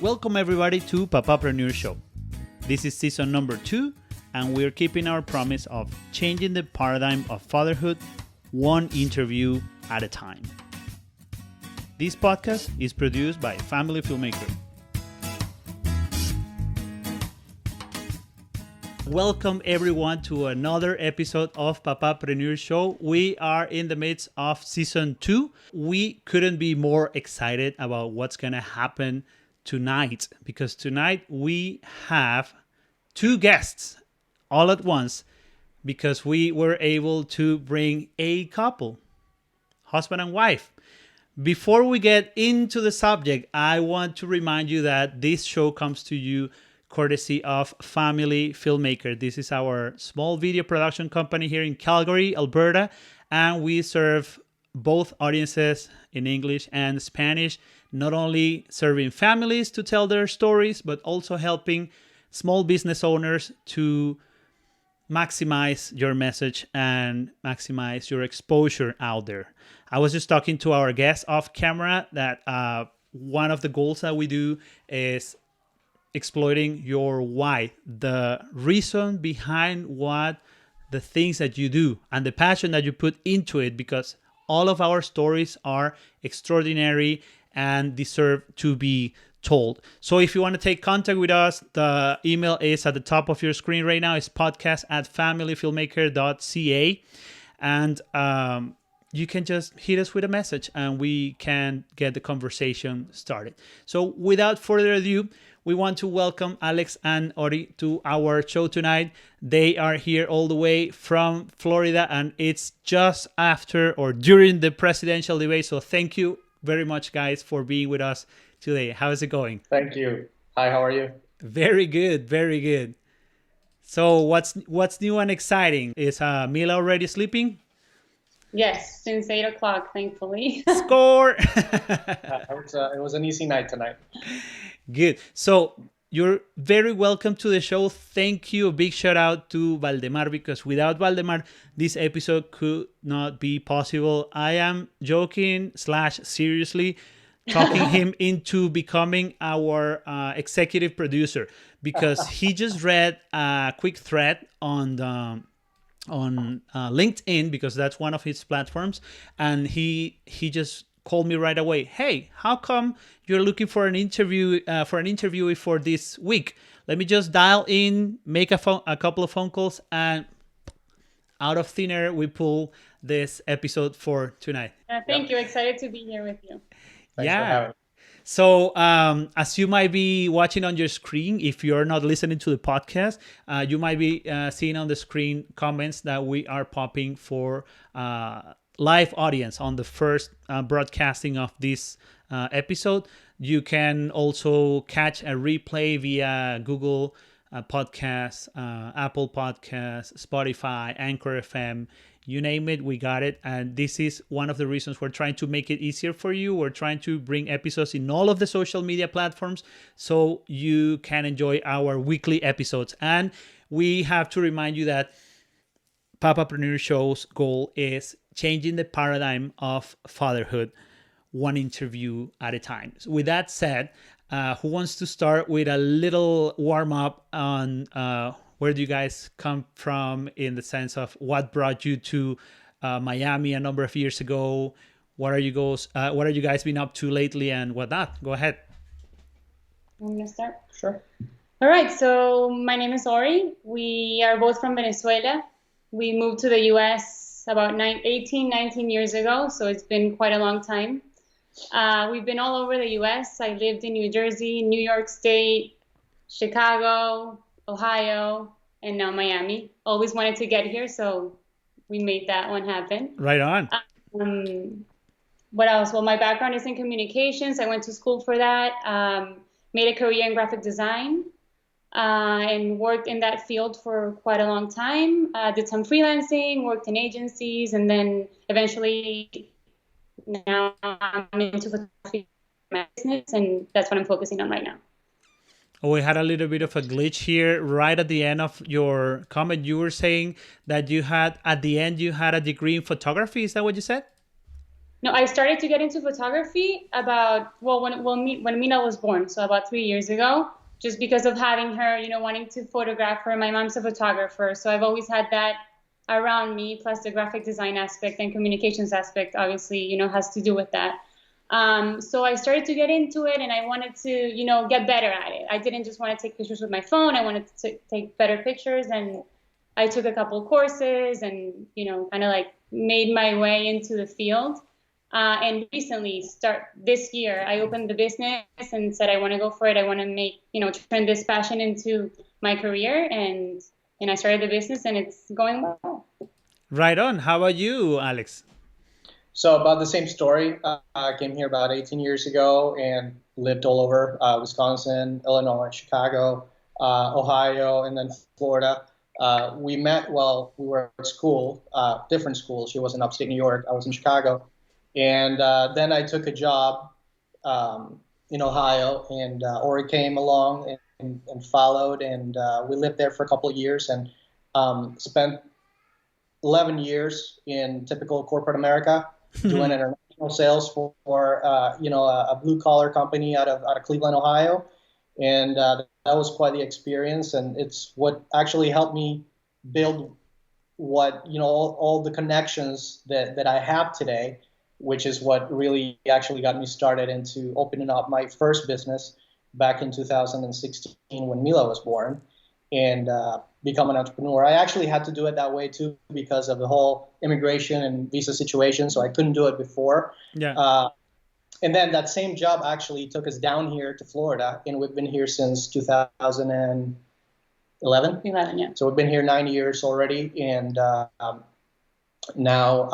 Welcome everybody to PAPAPRENEUR SHOW. This is season number 2, and we're keeping our promise of changing the paradigm of fatherhood one interview at a time. This podcast is produced by Family Filmmaker. Welcome everyone to another episode of PAPAPRENEUR SHOw. We are in the midst of season 2. We couldn't be more excited about what's going to happen tonight, because tonight we have 2 guests all at once, because we were able to bring a couple, husband and wife. Before we get into the subject, I want to remind you that this show comes to you courtesy of Family Filmmaker. This is our small video production company here in Calgary, Alberta, and we serve both audiences in English and Spanish, not only serving families to tell their stories, but also helping small business owners to maximize your message and maximize your exposure out there. I was just talking to our guest off camera that one of the goals that we do is exploiting your why, the reason behind what the things that you do and the passion that you put into it, because all of our stories are extraordinary and deserve to be told. So if you want to take contact with us, the email is at the top of your screen right now. It's podcast@familyfilmmaker.ca. And you can just hit us with a message and we can get the conversation started. So without further ado, we want to welcome Alex and Ori to our show tonight. They are here all the way from Florida, and it's just after or during the presidential debate. So thank you very much, guys, for being with us today. How's it going? Thank you. Hi, how are you? Very good, very good. So what's new and exciting? Is Mila already sleeping? Yes, since 8 o'clock, thankfully. Score! It was an easy night tonight. Good. So you're very welcome to the show. Thank you. A big shout out to Valdemar, because without Valdemar, this episode could not be possible. I am joking / seriously talking him into becoming our executive producer, because he just read a quick thread on LinkedIn, because that's one of his platforms, and he just called me right away. Hey, how come you're looking for an interviewee for this week? Let me just dial in, make a couple of phone calls, and out of thin air, we pull this episode for tonight. Thank you. Excited to be here with you. Thanks for having me. So as you might be watching on your screen, if you're not listening to the podcast, you might be seeing on the screen comments that we are popping for live audience on the first broadcasting of this episode. You can also catch a replay via Google Podcasts, Apple Podcasts, Spotify, Anchor FM, you name it, we got it. And this is one of the reasons we're trying to make it easier for you. We're trying to bring episodes in all of the social media platforms so you can enjoy our weekly episodes. And we have to remind you that PAPAPRENEUR SHOW's goal is changing the paradigm of fatherhood one interview at a time. So with that said, who wants to start with a little warm-up on where do you guys come from, in the sense of what brought you to Miami a number of years ago? What are you guys been up to lately and whatnot? Go ahead. I'm going to start? Sure. All right. So my name is Ori. We are both from Venezuela. We moved to the U.S. about 19 years ago, so it's been quite a long time. We've been all over the U.S. I lived in New Jersey, New York State, Chicago, Ohio, and now Miami. Always wanted to get here, so we made that one happen. Right on. What else? Well, my background is in communications. I went to school for that, made a career in graphic design, and worked in that field for quite a long time. Did some freelancing, worked in agencies, and then eventually now I'm into photography business, and that's what I'm focusing on right now. Oh, we had a little bit of a glitch here right at the end of your comment. You were saying that you had a degree in photography. Is that what you said? No, I started to get into photography when Mina was born, so about 3 years ago, just because of having her, wanting to photograph her. My mom's a photographer, so I've always had that around me, plus the graphic design aspect and communications aspect, obviously, has to do with that. So I started to get into it, and I wanted to, get better at it. I didn't just want to take pictures with my phone. I wanted to take better pictures, and I took a couple of courses and, kind of like made my way into the field. And recently, this year, I opened the business and said I want to go for it. I want to turn this passion into my career, and I started the business, and it's going well. Right on. How about you, Alex? So about the same story. I came here about 18 years ago and lived all over Wisconsin, Illinois, Chicago, Ohio, and then Florida. We met while we were at school, different schools. She was in upstate New York. I was in Chicago. And then I took a job in Ohio, and Ori came along and followed, and we lived there for a couple of years and spent 11 years in typical corporate America doing international sales for a blue collar company out of Cleveland, Ohio, and that was quite the experience, and it's what actually helped me build what all the connections that I have today, which is what really actually got me started into opening up my first business back in 2016 when Mila was born, and become an entrepreneur. I actually had to do it that way too because of the whole immigration and visa situation, so I couldn't do it before. Yeah. And then that same job actually took us down here to Florida, and we've been here since 2011. 11, yeah. So we've been here 9 years already, and now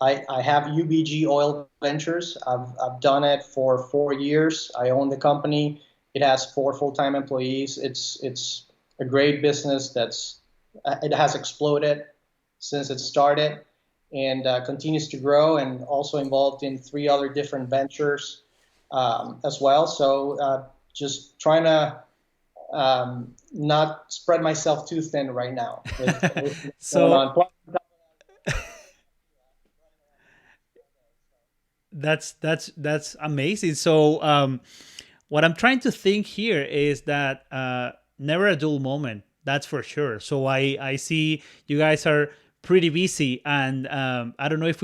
I have UBG Oil Ventures. I've done it for 4 years. I own the company. It has 4 full-time employees. It's a great business it has exploded since it started and continues to grow, and also involved in 3 other different ventures as well. So just trying to not spread myself too thin right now. So that's amazing. So what I'm trying to think here is that never a dull moment. That's for sure. So I see you guys are pretty busy, and I don't know if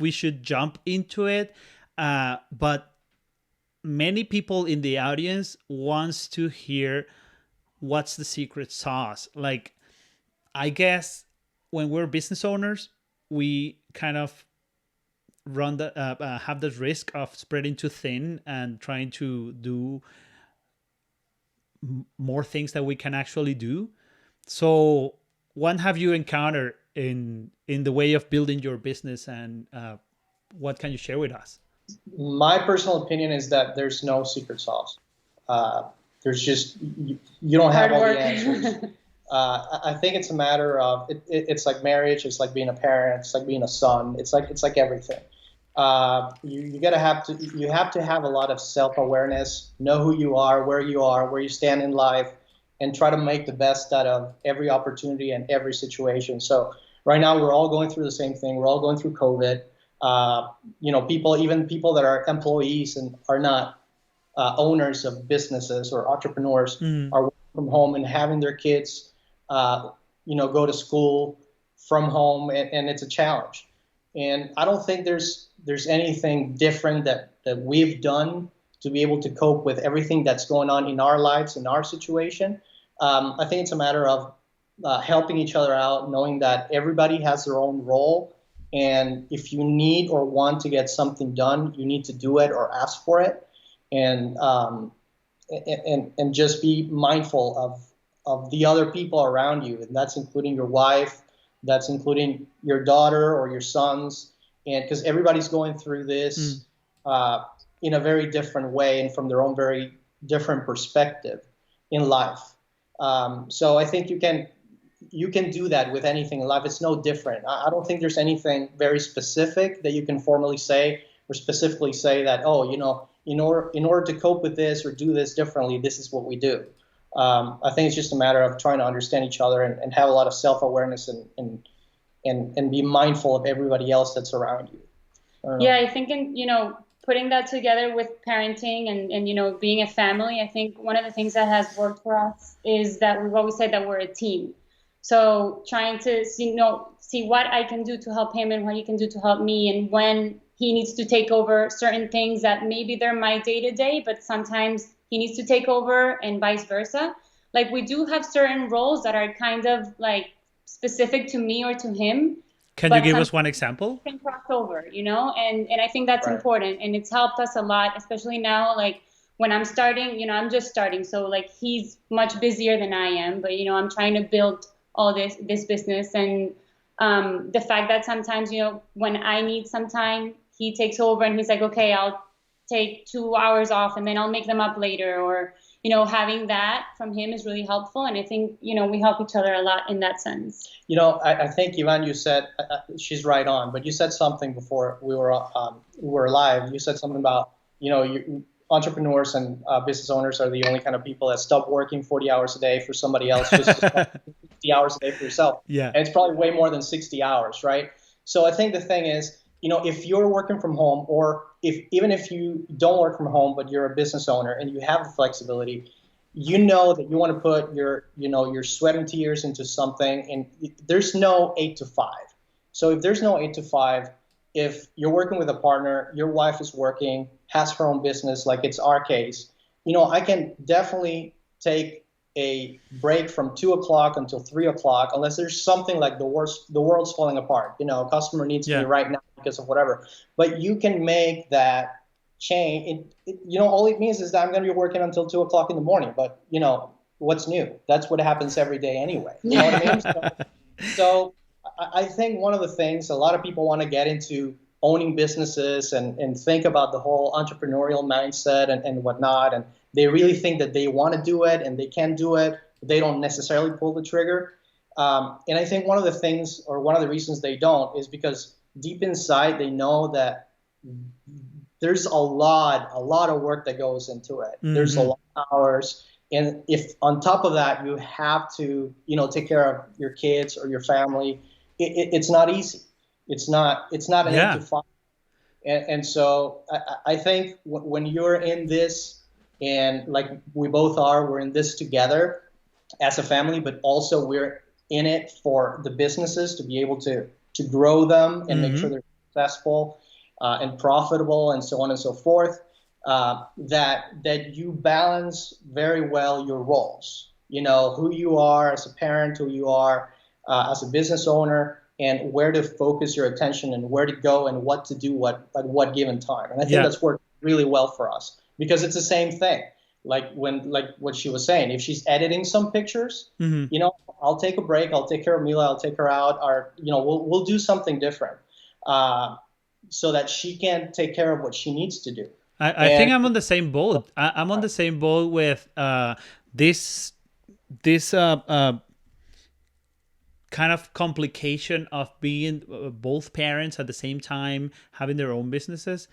we should jump into it, but many people in the audience wants to hear what's the secret sauce. Like, I guess when we're business owners, we kind of run have the risk of spreading too thin and trying to do more things that we can actually do. So what have you encountered in the way of building your business, and what can you share with us? My personal opinion is that there's no secret sauce. There's just you don't have all the answers. I think it's a matter of it's like marriage. It's like being a parent. It's like being a son. It's like everything. You have to have a lot of self-awareness, know who you are, where you stand in life, and try to make the best out of every opportunity and every situation. So right now we're all going through the same thing. We're all going through COVID. Even people that are employees and are not owners of businesses or entrepreneurs are working from home and having their kids, go to school from home, and it's a challenge. And I don't think there's anything different that we've done to be able to cope with everything that's going on in our lives, in our situation. I think it's a matter of helping each other out, knowing that everybody has their own role. And if you need or want to get something done, you need to do it or ask for it. And just be mindful of the other people around you. And that's including your wife, that's including your daughter or your sons. And because everybody's going through this in a very different way and from their own very different perspective in life. So I think you can do that with anything in life. It's no different. I don't think there's anything very specific that you can formally say or specifically say that, in order to cope with this or do this differently, this is what we do. I think it's just a matter of trying to understand each other and have a lot of self-awareness and be mindful of everybody else that's around you. Yeah, I think putting that together with parenting and being a family, I think one of the things that has worked for us is that we've always said that we're a team. So trying to see what I can do to help him and what he can do to help me, and when he needs to take over certain things that maybe they're my day to day, but sometimes he needs to take over and vice versa. Like we do have certain roles that are kind of like specific to me or to him, Can you but give sometimes us one example? can cross over, and I think that's Right. important, and it's helped us a lot, especially now, like when I'm starting, I'm just starting, so like he's much busier than I am, but I'm trying to build all this business, and the fact that sometimes, when I need some time, he takes over and he's like, okay, I'll take 2 hours off and then I'll make them up later, or having that from him is really helpful, and I think we help each other a lot in that sense. I think Ivan, you said she's right on, but you said something before we were live. You said something about entrepreneurs and business owners are the only kind of people that stop working 40 hours a day for somebody else just to spend 60 hours a day for yourself. Yeah. And it's probably way more than 60 hours, right? So I think the thing is, if you're working from home, or even if you don't work from home, but you're a business owner and you have the flexibility, that you want to put your sweat and tears into something, and there's no 8 to 5. So if there's no 8 to 5, if you're working with a partner, your wife is working, has her own business, like it's our case, I can definitely take a break from 2 o'clock until 3 o'clock, unless there's something like the world's falling apart. A customer needs me right now because of whatever. But you can make that change. All it means is that I'm going to be working until 2 o'clock in the morning. But what's new? That's what happens every day anyway. You know what I mean? So I think one of the things a lot of people want to get into owning businesses and think about the whole entrepreneurial mindset and whatnot, and they really think that they want to do it and they can do it, but they don't necessarily pull the trigger. And I think one of the things, or one of the reasons they don't, is because deep inside they know that there's a lot of work that goes into it. Mm-hmm. There's a lot of hours. And if on top of that you have to, take care of your kids or your family, it's not easy. It's not an 8 to 5. And so I think when you're in this, and like we both are, we're in this together as a family, but also we're in it for the businesses to be able to grow them and make sure they're successful and profitable and so on and so forth, that you balance very well your roles, who you are as a parent, who you are as a business owner, and where to focus your attention and where to go and what to do at what given time. And I think that's worked really well for us, because it's the same thing. Like what she was saying, if she's editing some pictures, I'll take a break, I'll take care of Mila, I'll take her out, or we'll do something different, so that she can take care of what she needs to do. I think I'm on the same boat. I'm on the same boat with this kind of complication of being both parents at the same time, having their own businesses.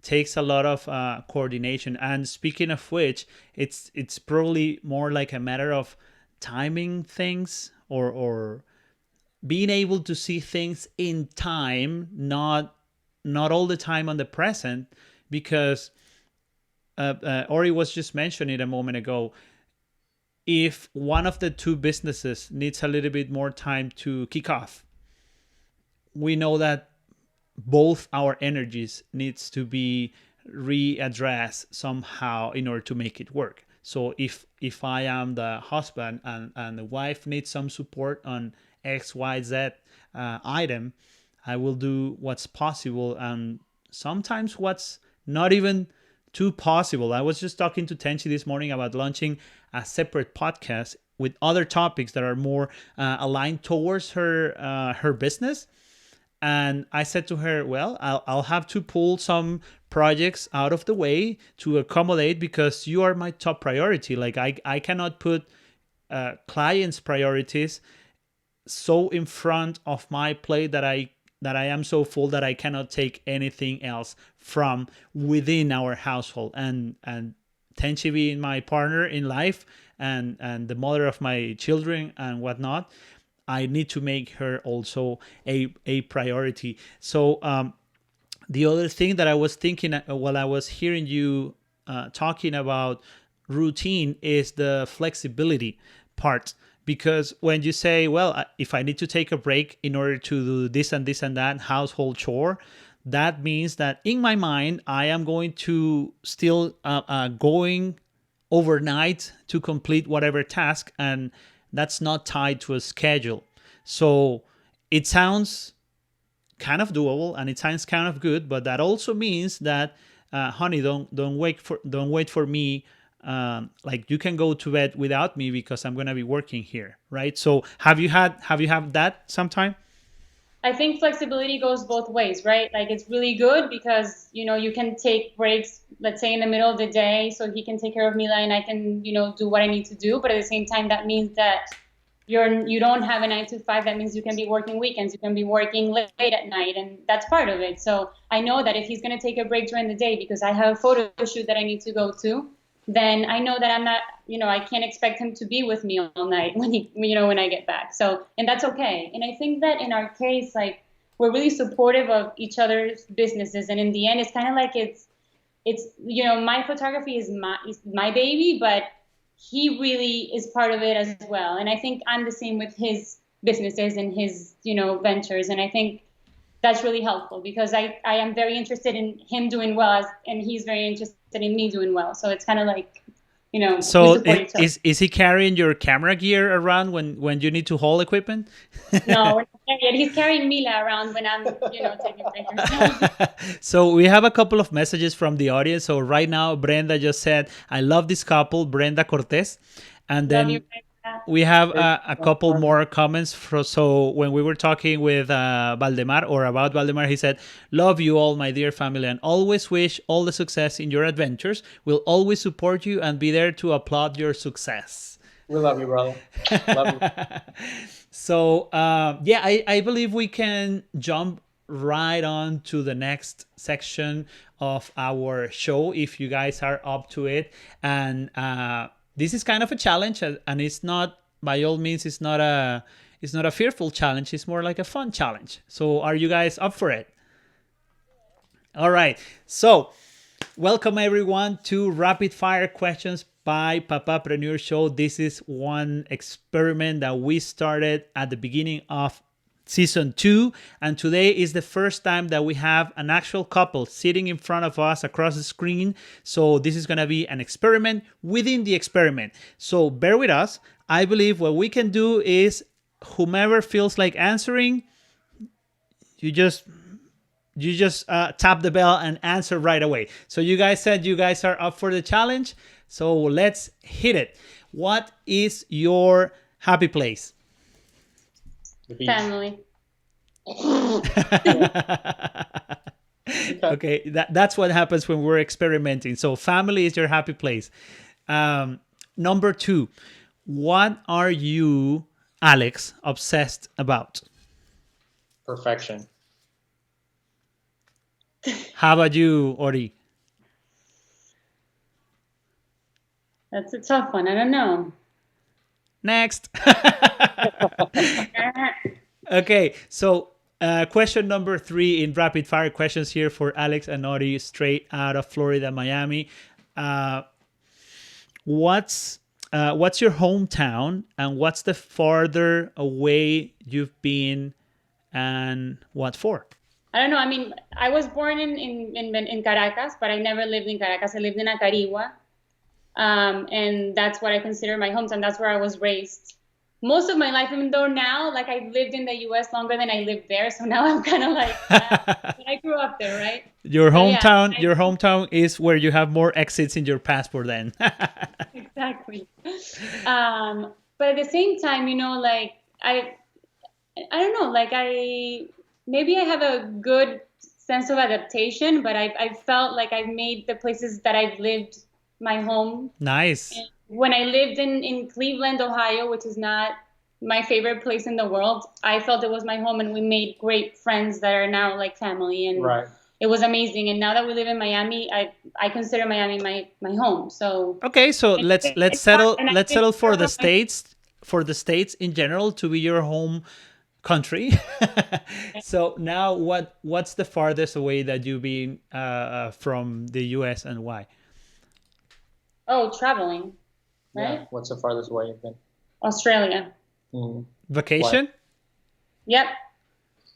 Takes a lot of coordination. And speaking of which, it's probably more like a matter of timing things, or being able to see things in time, not all the time on the present, because Ori was just mentioning a moment ago, if one of the two businesses needs a little bit more time to kick off, we know that both our energies needs to be readdressed somehow in order to make it work. So if I am the husband and the wife needs some support on XYZ item, I will do what's possible, and sometimes what's not even too possible. I was just talking to Tenchi this morning about launching a separate podcast with other topics that are more aligned towards her business. And I said to her, well, I'll have to pull some projects out of the way to accommodate, because you are my top priority. Like I cannot put clients' priorities so in front of my plate that I am so full that I cannot take anything else from within our household. And Tenchi being my partner in life and the mother of my children and whatnot, I need to make her also a priority. So The other thing that I was thinking while I was hearing you talking about routine is the flexibility part. Because when you say, well, if I need to take a break in order to do this and this and that household chore, that means that in my mind, I am going to still going overnight to complete whatever task, and that's not tied to a schedule. So it sounds kind of doable and it sounds kind of good, but that also means that honey, don't wait for me. Like you can go to bed without me because I'm gonna be working here, right? So have you had that sometime? I think flexibility goes both ways, right? Like it's really good because, you can take breaks, let's say in the middle of the day, so he can take care of Mila and I can, do what I need to do. But at the same time, that means that you don't have a 9 to 5. That means you can be working weekends, you can be working late at night, and that's part of it. So I know that if he's going to take a break during the day because I have a photo shoot that I need to go to, then I know that I'm not, I can't expect him to be with me all night when I get back. So, and that's okay. And I think that in our case, like, we're really supportive of each other's businesses. And in the end, it's kind of like my photography is my baby, but he really is part of it as well. And I think I'm the same with his businesses and his, ventures. And I think that's really helpful because I am very interested in him doing well, and he's very interested in me doing well. So it's kind of like, we So support each other. is he carrying your camera gear around when you need to haul equipment? No, we're not there yet. He's carrying Mila around when I'm, taking pictures. So we have a couple of messages from the audience. So right now, Brenda just said, "I love this couple, Brenda Cortez," and Love you, then Brenda. we have a couple more comments. So when we were talking with Valdemar or about Valdemar, he said, "Love you all, my dear family, and always wish all the success in your adventures. We'll always support you and be there to applaud your success." We love you, brother. Love you. So yeah, I believe we can jump right on to the next section of our show if you guys are up to it. And this is kind of a challenge, and it's not, by all means, it's not a fearful challenge. It's more like a fun challenge. So are you guys up for it? All right. So welcome everyone to Rapid Fire Questions by Papapreneur Show. This is one experiment that we started at the beginning of season 2, and today is the first time that we have an actual couple sitting in front of us across the screen. So this is going to be an experiment within the experiment. So bear with us. I believe what we can do is whomever feels like answering, you just tap the bell and answer right away. So you guys said you guys are up for the challenge. So let's hit it. What is your happy place? Family. Okay, that's what happens when we're experimenting. So family is your happy place. Number 2, what are you, Alex, obsessed about? Perfection. How about you, Ori? That's a tough one. I don't know. Next. Okay, so question number 3 in rapid fire questions here for Alex and Ori, straight out of Florida, Miami. What's your hometown, and what's the farther away you've been, and what for? I don't know. I mean, I was born in Caracas, but I never lived in Caracas. I lived in Acarigua, and that's what I consider my hometown. That's where I was raised most of my life, even though now, like, I've lived in the U.S. longer than I lived there. So now I'm kind of like, but I grew up there, right? Your hometown, your hometown is where you have more exits in your passport then. Exactly. But at the same time, like, I don't know, like, maybe I have a good sense of adaptation, but I felt like I've made the places that I've lived my home. Nice. And when I lived in Cleveland, Ohio, which is not my favorite place in the world, I felt it was my home, and we made great friends that are now like family, and Right. It was amazing. And now that we live in Miami, I consider Miami my home. So okay, so let's settle for the States. states in general to be your home country. So now, what's the farthest away that you've been from the U.S. and why? Oh, traveling, right? Yeah. What's the farthest away you've been? Australia. Vacation? Why? Yep.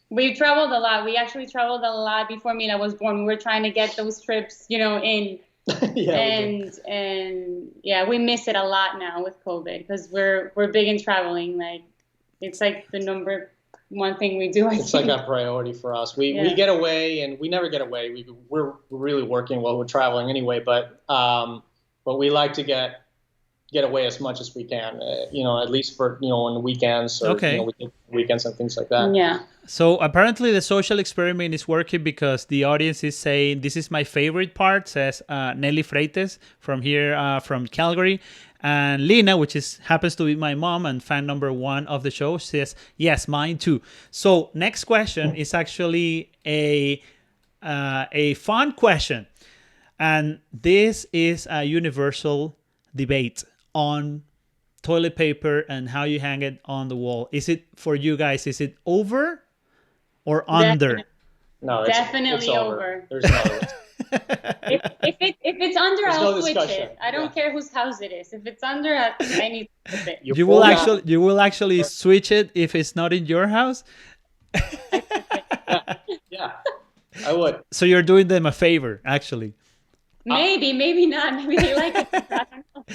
We traveled a lot. We actually traveled a lot before Mila was born. We were trying to get those trips, in. Yeah, and yeah, we miss it a lot now with COVID because we're big in traveling. Like it's like the number one thing we do. It's like a priority for us. We get away, and we never get away. We're really working while we're traveling anyway. But we like to get away as much as we can. At least for on the weekends or weekends and things like that. Yeah. So apparently the social experiment is working because the audience is saying this is my favorite part, says Nelly Freites from here, from Calgary. And Lina, which happens to be my mom and fan number 1 of the show, says, yes, mine too. So next question is actually a fun question. And this is a universal debate on toilet paper and how you hang it on the wall. Is it, for you guys, is it over or under? No, definitely it's over. There's no if it's under, I'll switch discussion. it. I don't care whose house it is. If it's under, I need to switch it. You will actually switch it if it's not in your house? Yeah, I would. So you're doing them a favor, actually. Maybe not. Maybe they like it. I don't know.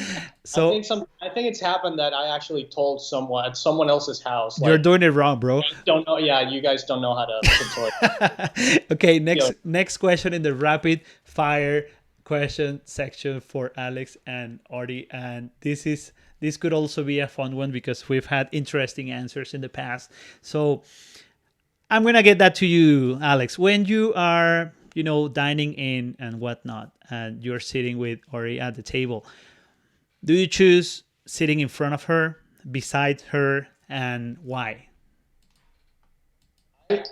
So I think it's happened that I actually told someone at someone else's house. You're doing it wrong, bro. Don't know. Yeah, you guys don't know how to toilet. Okay, next question in the rapid fire question section for Alex and Artie, and this could also be a fun one because we've had interesting answers in the past. So I'm gonna get that to you, Alex. When you are dining in and whatnot, and you're sitting with Ori at the table, do you choose sitting in front of her, beside her, and why?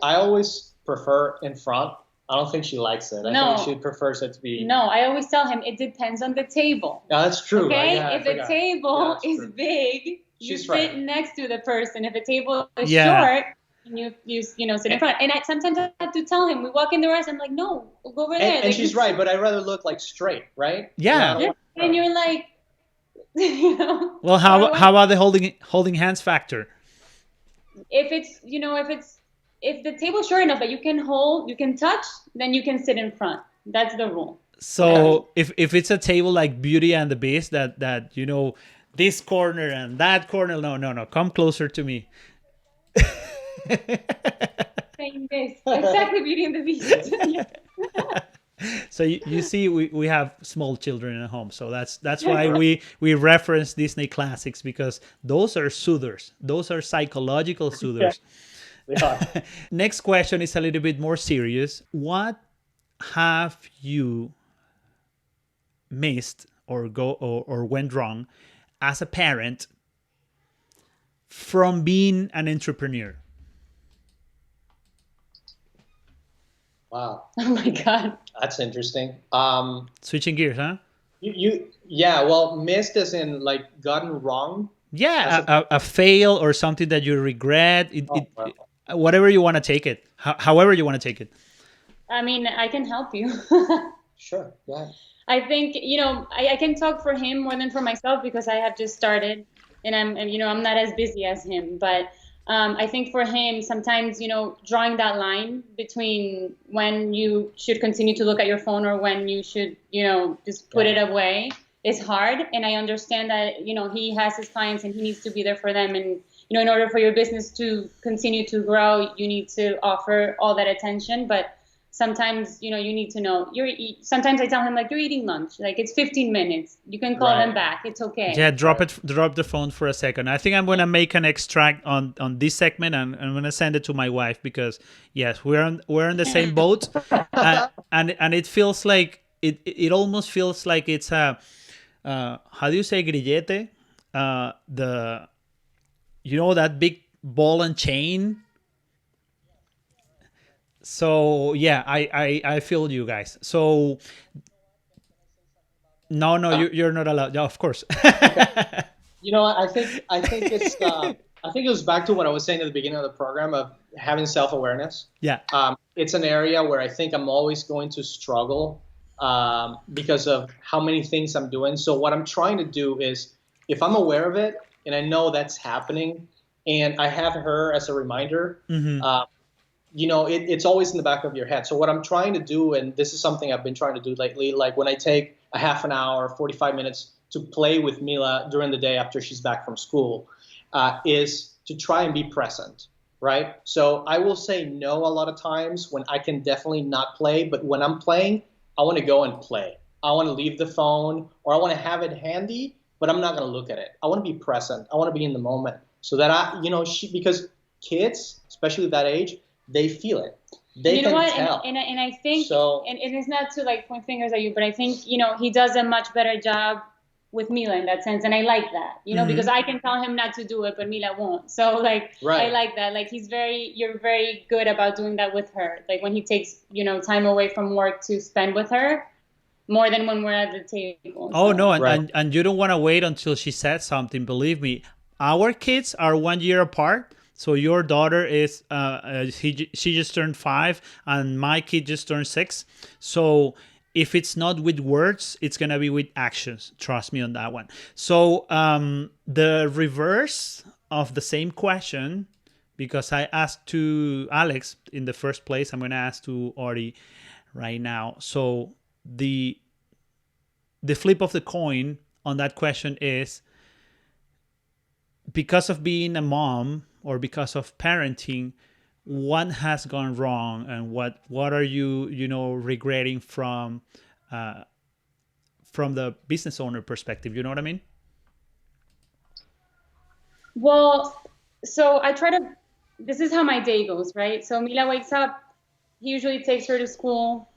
I always prefer in front. I don't think she likes it. I think she prefers it to be... No, I always tell him it depends on the table. Yeah, that's true. Okay? Yeah, if the table is true. Big, you sit next to the person. If the table is short, you sit in front. And sometimes I have to tell him, we walk in the restaurant, I'm like, no, we'll go over there. And she's right, but I'd rather look like straight, right? Yeah. And you're like, Well, how about the holding hands factor? If the table's short enough that you can hold, you can touch, then you can sit in front. That's the rule. So if it's a table like Beauty and the Beast, that this corner and that corner, no, come closer to me. Saying this exactly, Beauty and the Beast. So you see, we have small children at home, so that's why we reference Disney classics, because those are soothers. Those are psychological soothers. Yeah. Next question is a little bit more serious. What have you missed or went wrong as a parent from being an entrepreneur? Wow. Oh my God. That's interesting. Switching gears, huh? Well, missed as in like gotten wrong. Yeah, a fail or something that you regret. Whatever you want to take it. However you want to take it. I mean, I can help you. Sure. Yeah. I think I can talk for him more than for myself because I have just started, and I'm not as busy as him. But I think for him, sometimes drawing that line between when you should continue to look at your phone or when you should just put it away is hard. And I understand that he has his clients and he needs to be there for them. And in order for your business to continue to grow, you need to offer all that attention. But sometimes, you need to know sometimes I tell him, like, you're eating lunch, like it's 15 minutes. You can call them back. It's okay. Yeah. Drop the phone for a second. I think I'm going to make an extract on this segment and I'm going to send it to my wife because yes, we're on the same boat. And it feels like it almost feels like it's a, how do you say grillete? That big ball and chain. So yeah, I feel you guys. So no, you're not allowed. Yeah, of course. Okay. I think it's I think it goes back to what I was saying at the beginning of the program of having self-awareness. Yeah. It's an area where I think I'm always going to struggle because of how many things I'm doing. So what I'm trying to do is, if I'm aware of it and I know that's happening, and I have her as a reminder, it's always in the back of your head. So what I'm trying to do, and this is something I've been trying to do lately, like when I take a half an hour, 45 minutes to play with Mila during the day after she's back from school, is to try and be present, right? So I will say no a lot of times when I can definitely not play, but when I'm playing, I want to go and play. I want to leave the phone, or I want to have it handy, but I'm not going to look at it. I want to be present. I want to be in the moment, so that because kids, especially that age, they feel it. They you know can what? tell. And I think, So, and it's not to like point fingers at you, but I think, he does a much better job with Mila in that sense. And I like that, because I can tell him not to do it, but Mila won't. So like, right. I like that. Like you're very good about doing that with her. Like when he takes, time away from work to spend with her more than when we're at the table. Oh, so. no. Right. And you don't want to wait until she said something. Believe me, our kids are 1 year apart. So your daughter is, she just turned 5 and my kid just turned 6. So if it's not with words, it's going to be with actions. Trust me on that one. So the reverse of the same question, because I asked to Alex in the first place, I'm going to ask to Ori right now. So the flip of the coin on that question is, because of being a mom or because of parenting, what has gone wrong, and what are you regretting from the business owner perspective? You know what I mean? Well, so this is how my day goes, right? So Mila wakes up, he usually takes her to school,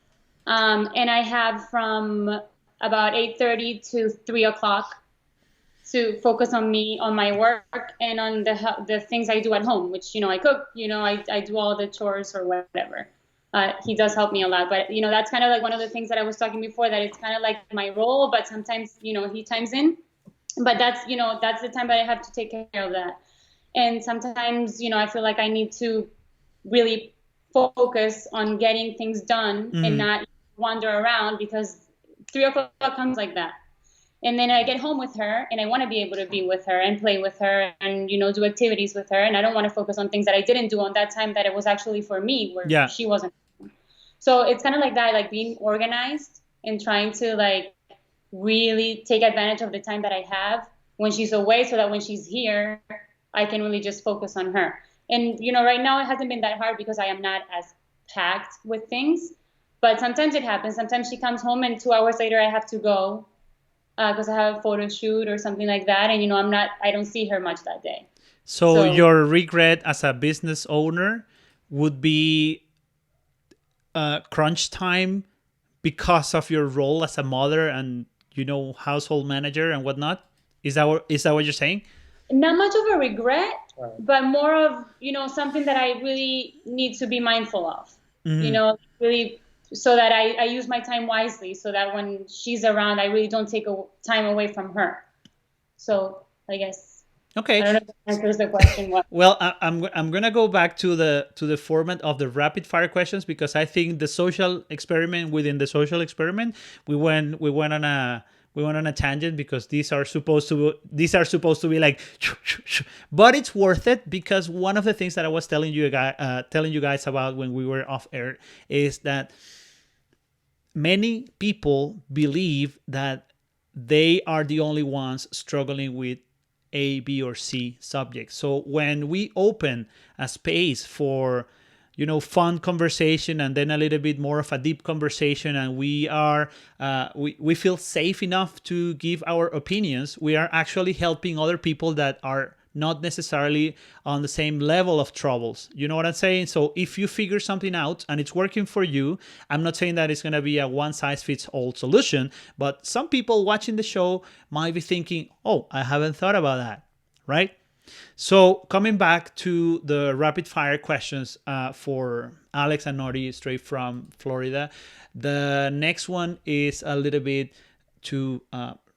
and I have from about 8:30 to 3 o'clock to focus on me, on my work, and on the things I do at home, which, I cook, I do all the chores or whatever. He does help me a lot, but, that's kind of like one of the things that I was talking before, that it's kind of like my role, but sometimes, he chimes in. But that's the time that I have to take care of that. And sometimes, I feel like I need to really focus on getting things done and not wander around, because 3 o'clock comes like that. And then I get home with her and I want to be able to be with her and play with her and, do activities with her. And I don't want to focus on things that I didn't do on that time that it was actually for me, where she wasn't. So it's kind of like that, like being organized and trying to like really take advantage of the time that I have when she's away, so that when she's here, I can really just focus on her. And, right now it hasn't been that hard because I am not as packed with things, but sometimes it happens. Sometimes she comes home and 2 hours later I have to go because I have a photo shoot or something like that. And, I don't see her much that day. So your regret as a business owner would be crunch time because of your role as a mother and, household manager and whatnot? Is that what you're saying? Not much of a regret, but more of, something that I really need to be mindful of, really, so that I use my time wisely, so that when she's around, I really don't take time away from her. So I guess. Okay. I don't know if that answers the question. Well, I'm gonna go back to the format of the rapid fire questions, because I think the social experiment within the social experiment, we went on a tangent, because these are supposed to be like, but it's worth it, because one of the things that I was telling you guys about when we were off air is that many people believe that they are the only ones struggling with A, B, or C subjects. So when we open a space for, fun conversation, and then a little bit more of a deep conversation, and we feel safe enough to give our opinions, we are actually helping other people that are not necessarily on the same level of troubles. You know what I'm saying? So if you figure something out and it's working for you, I'm not saying that it's going to be a one-size-fits-all solution, but some people watching the show might be thinking, oh, I haven't thought about that, right? So coming back to the rapid fire questions for Alex and Nori, straight from Florida, the next one is a little bit to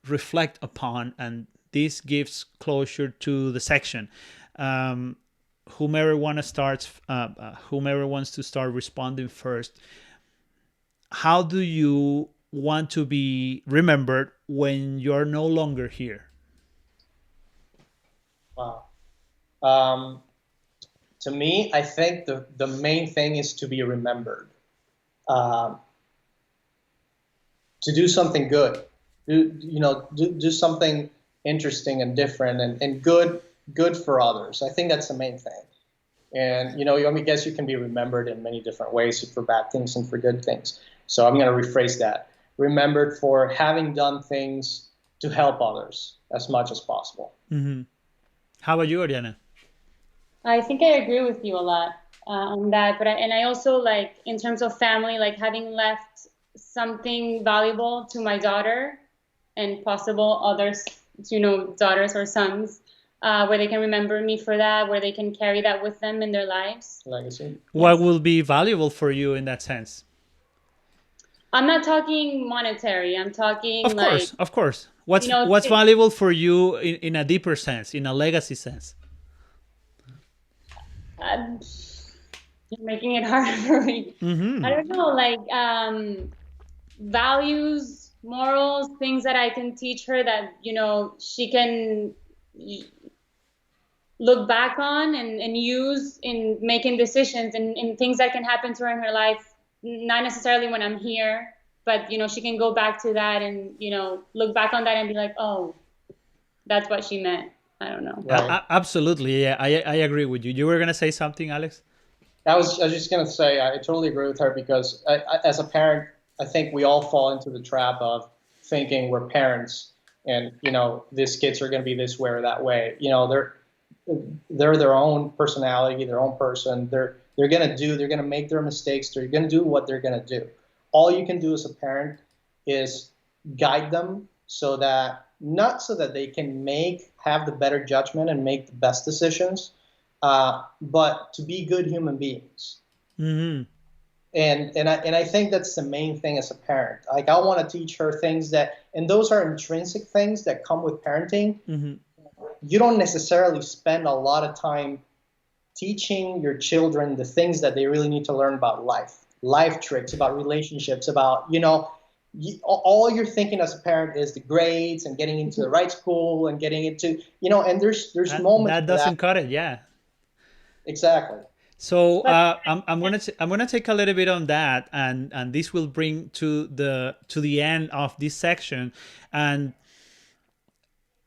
reflect upon, and this gives closure to the section. Whomever whomever wants to start responding first. How do you want to be remembered when you're no longer here? Wow. To me, I think the main thing is to be remembered, to do something good, do something interesting and different and good for others. I think that's the main thing. And I guess you can be remembered in many different ways, for bad things and for good things. So I'm going to rephrase that: remembered for having done things to help others as much as possible. Mm-hmm. How about you, Oriana? I think I agree with you a lot on that. But I also, like, in terms of family, like having left something valuable to my daughter and possible others, daughters or sons, where they can remember me for that, where they can carry that with them in their lives. Legacy. What will be valuable for you in that sense? I'm not talking monetary. I'm talking Of course. What's valuable for you in a deeper sense, in a legacy sense? You're making it hard for me. Mm-hmm. I don't know, like values, morals, things that I can teach her that she can look back on and use in making decisions and things that can happen to her in her life, not necessarily when I'm here, but she can go back to that and look back on that and be like, oh, that's what she meant. I don't know. Right. Absolutely. Yeah, I agree with you. You were going to say something, Alex? I was just going to say I totally agree with her, because as a parent, I think we all fall into the trap of thinking we're parents and, these kids are going to be this way or that way. They're their own personality, their own person. They're going to make their mistakes. They're going to do what they're going to do. All you can do as a parent is guide them not so that they can have the better judgment and make the best decisions, but to be good human beings. Mm-hmm. And I think that's the main thing as a parent. Like, I want to teach her things and those are intrinsic things that come with parenting. Mm-hmm. You don't necessarily spend a lot of time teaching your children the things that they really need to learn about life tricks, about relationships, about, all you're thinking as a parent is the grades and getting into the right school and getting into, and there's moments that doesn't cut it. Yeah. Exactly. So I'm gonna take a little bit on that, and this will bring to the end of this section, and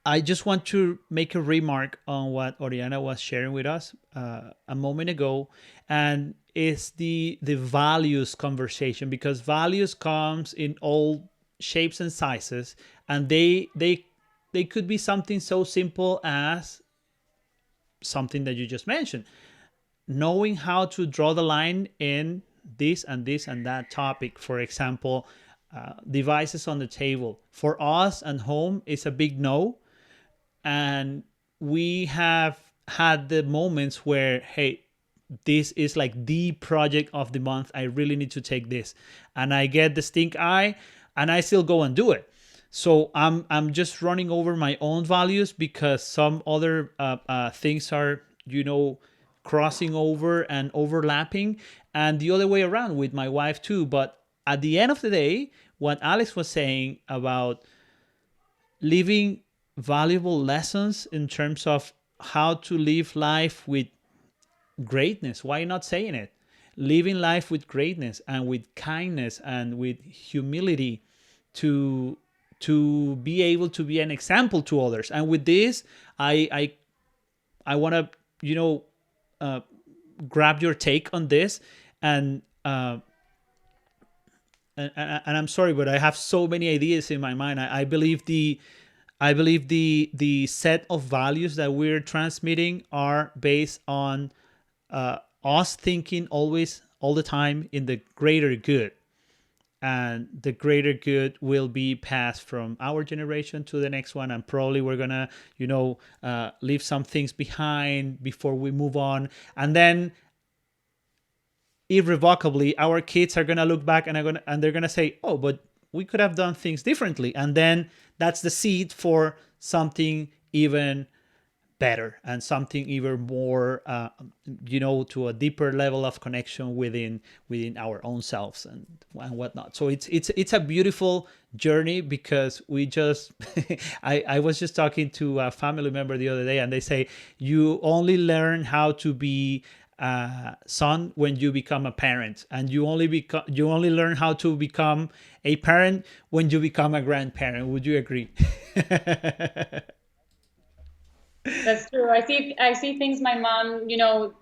I just want to make a remark on what Oriana was sharing with us a moment ago, and it's the values conversation, because values comes in all shapes and sizes, and they could be something so simple as something that you just mentioned, knowing how to draw the line in this and that topic. For example, devices on the table. For us at home, it's a big no. And we have had the moments where, hey, this is like the project of the month. I really need to take this. And I get the stink eye and I still go and do it. So I'm just running over my own values because some other things are, crossing over and overlapping, and the other way around with my wife too. But at the end of the day, what Alex was saying about living valuable lessons in terms of how to live life with greatness, why not saying it? Living life with greatness and with kindness and with humility to be able to be an example to others. And with this, I want to grab your take on this, and I'm sorry, but I have so many ideas in my mind. I believe the set of values that we're transmitting are based on us thinking always, all the time, in the greater good. And the greater good will be passed from our generation to the next one, and probably we're gonna leave some things behind before we move on, and then irrevocably our kids are gonna look back and they're gonna say, oh, but we could have done things differently, and then that's the seed for something even better and something even more, to a deeper level of connection within our own selves and whatnot. So it's a beautiful journey, because we just I was just talking to a family member the other day, and they say you only learn how to be son when you become a parent, and you only learn how to become a parent when you become a grandparent. Would you agree? That's true. I see things my mom,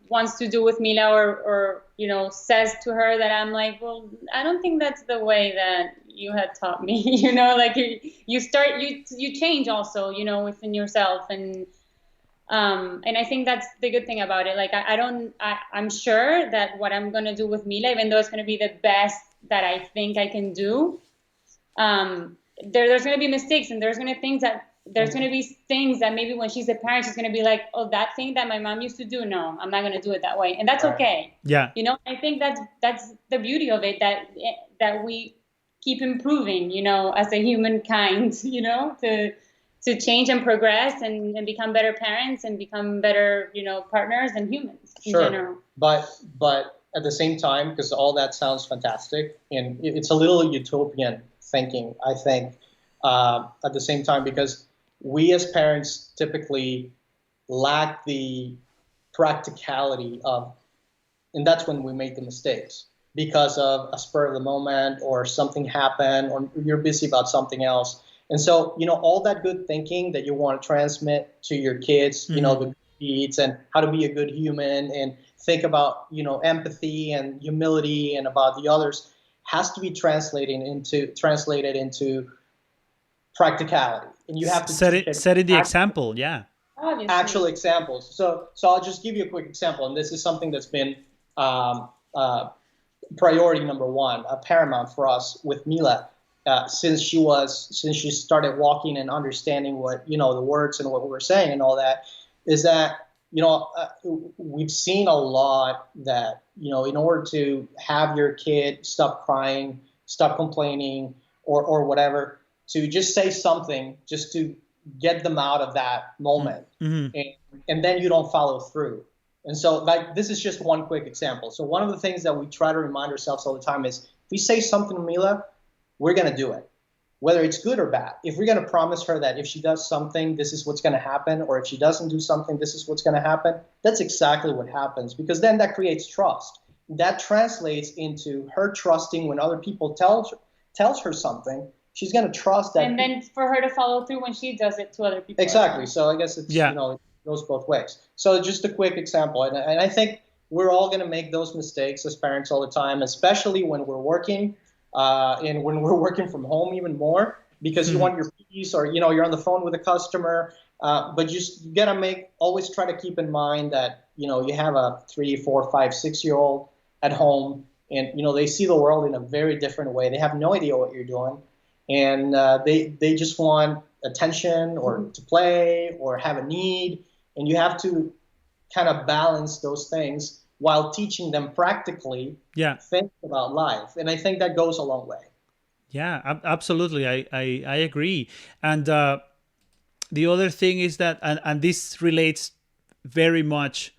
wants to do with Mila, or says to her that I'm like, well, I don't think that's the way that you had taught me. Like you change also, within yourself, and I think that's the good thing about it. Like I'm sure that what I'm gonna do with Mila, even though it's gonna be the best that I think I can do, there's gonna be mistakes, and there's gonna be things that maybe when she's a parent, she's gonna be like, oh, that thing that my mom used to do, no, I'm not gonna do it that way, and that's okay. Yeah. I think that's the beauty of it, that we keep improving, as a humankind, to change and progress and become better parents and become better, partners and humans in general. But at the same time, because all that sounds fantastic, and it's a little utopian thinking, I think, at the same time, because we as parents typically lack the practicality of, and that's when we make the mistakes, because of a spur of the moment, or something happened, or you're busy about something else. And so, all that good thinking that you want to transmit to your kids, the good deeds and how to be a good human and think about, empathy and humility and about the others, has to be translated into practicality. And you have to set it the example. Yeah. Obviously. Actual examples. So I'll just give you a quick example. And this is something that's been priority number one, paramount for us with Mila. Since she started walking and understanding what, the words and what we were saying and all that, is that, we've seen a lot that, in order to have your kid stop crying, stop complaining, or whatever, to just say something just to get them out of that moment. And then you don't follow through. And so, this is just one quick example. So one of the things that we try to remind ourselves all the time is, if we say something to Mila, we're going to do it, whether it's good or bad. If we're going to promise her that if she does something, this is what's going to happen, or if she doesn't do something, this is what's going to happen, that's exactly what happens, because then that creates trust. That translates into her trusting when other people tells her something. She's going to trust that. And then for her to follow through when she does it to other people. Exactly. So I guess it's, it goes both ways. So just a quick example. And I think we're all going to make those mistakes as parents all the time, especially when we're working. And when we're working from home even more, because you want your peace, or you're on the phone with a customer, but you gotta always try to keep in mind that you have a 3, 4, 5, 6-year-old at home, and they see the world in a very different way. They have no idea what you're doing, and they just want attention, or to play, or have a need, and you have to kind of balance those things while teaching them practically think about life. And I think that goes a long way. Yeah, absolutely. I agree. And the other thing is that, and this relates very much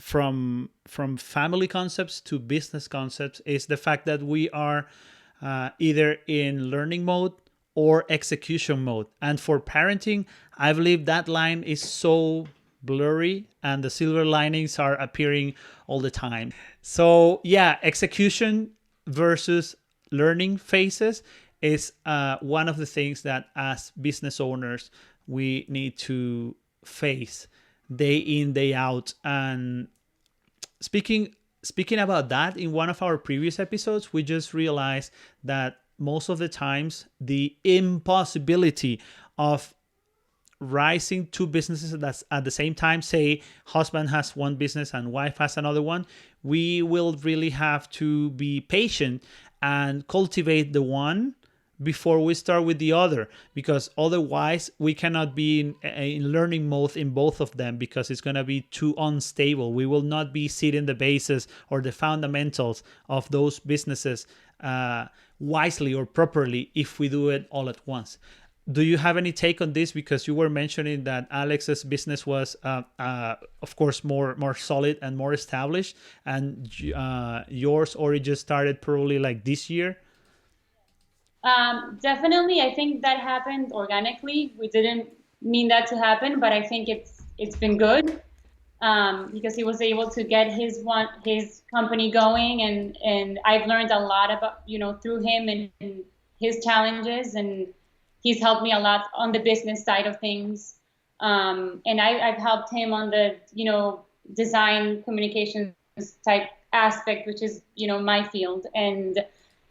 from family concepts to business concepts, is the fact that we are either in learning mode or execution mode. And for parenting, I believe that line is so blurry, and the silver linings are appearing all the time. So execution versus learning phases is one of the things that as business owners we need to face day in, day out. And speaking about that, in one of our previous episodes, we just realized that most of the times the impossibility of rising two businesses that's at the same time, say husband has one business and wife has another one, we will really have to be patient and cultivate the one before we start with the other, because otherwise we cannot be in learning mode in both of them, because it's going to be too unstable. We will not be seeing the basis or the fundamentals of those businesses wisely or properly if we do it all at once. do you have any take on this? Because you were mentioning that Alex's business was, of course, more solid and more established, and yours already just started probably like this year. Definitely, I think that happened organically. We didn't mean that to happen, but I think it's been good, because he was able to get his company going, and I've learned a lot about, through him and his challenges, and he's helped me a lot on the business side of things. And I've helped him on the, design communications type aspect, which is, my field. And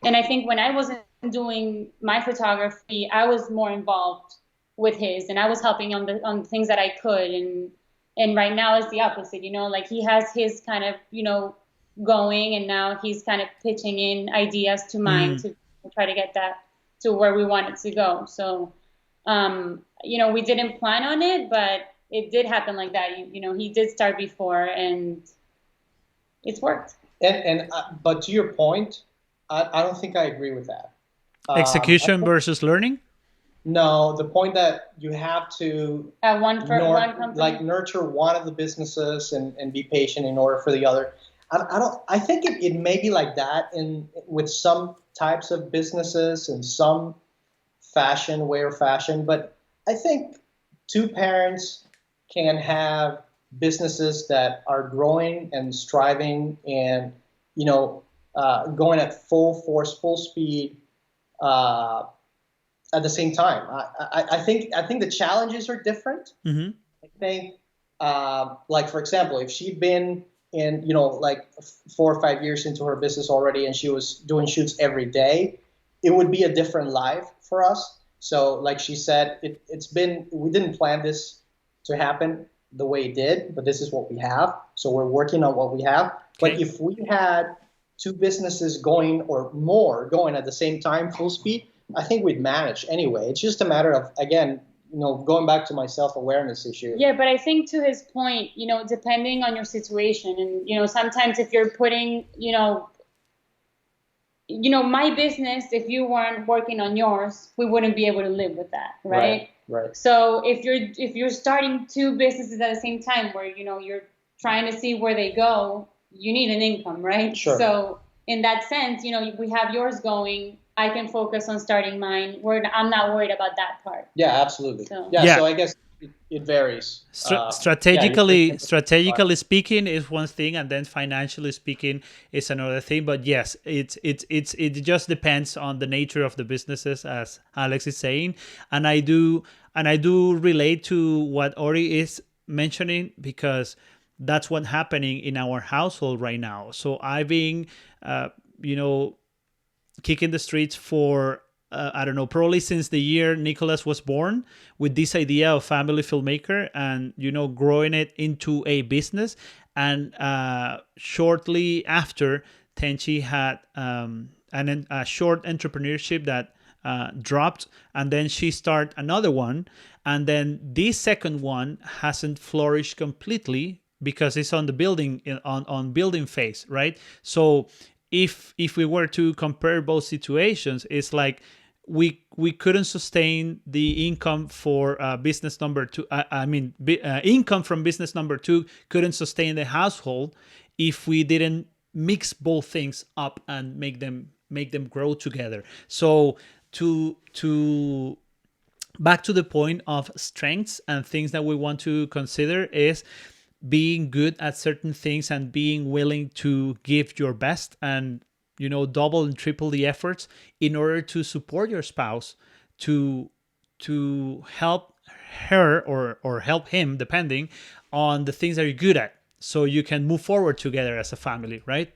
I think when I wasn't doing my photography, I was more involved with his, and I was helping on things that I could. And right now it's the opposite, like he has his kind of, going, and now he's kind of pitching in ideas to mine to try to get that to where we want it to go. So, we didn't plan on it, but it did happen like that. He did start before, and it's worked. But to your point, I don't think I agree with that. Execution versus learning? No, the point that you have to one company, like nurture one of the businesses and be patient in order for the other. I think it may be like that with some types of businesses and some way of fashion, but I think two parents can have businesses that are growing and striving and going at full force, full speed at the same time. I think the challenges are different. Mm-hmm. I think, like for example, if she'd been in, like 4 or 5 years into her business already, and she was doing shoots every day, it would be a different life for us. So, like she said, we didn't plan this to happen the way it did, but this is what we have. So we're working on what we have. Okay. But if we had two businesses going or more going at the same time, full speed, I think we'd manage anyway. It's just a matter of, again, going back to my self-awareness issue. Yeah, but I think to his point, depending on your situation, and sometimes if you're putting, my business, if you weren't working on yours, we wouldn't be able to live with that, right? Right. So if you're starting two businesses at the same time, where you're trying to see where they go, you need an income, right? Sure. So in that sense, we have yours going, I can focus on starting mine. I'm not worried about that part. Yeah, absolutely. So I guess it varies. Strategically speaking is one thing, and then financially speaking is another thing. But yes, it just depends on the nature of the businesses, as Alex is saying. And I do relate to what Ori is mentioning, because that's what's happening in our household right now. So I've been, kicking the streets for I don't know, probably since the year Nicholas was born, with this idea of family filmmaker, and growing it into a business. And shortly after, Tenchi had a short entrepreneurship that dropped, and then she started another one, and then this second one hasn't flourished completely because it's on the building phase, right? So if we were to compare both situations, it's like we couldn't sustain the income for business number two. Income from business number two couldn't sustain the household if we didn't mix both things up and make them grow together. So to back to the point of strengths and things that we want to consider is being good at certain things and being willing to give your best and double and triple the efforts in order to support your spouse, to help her or help him, depending on the things that you're good at, so you can move forward together as a family, right?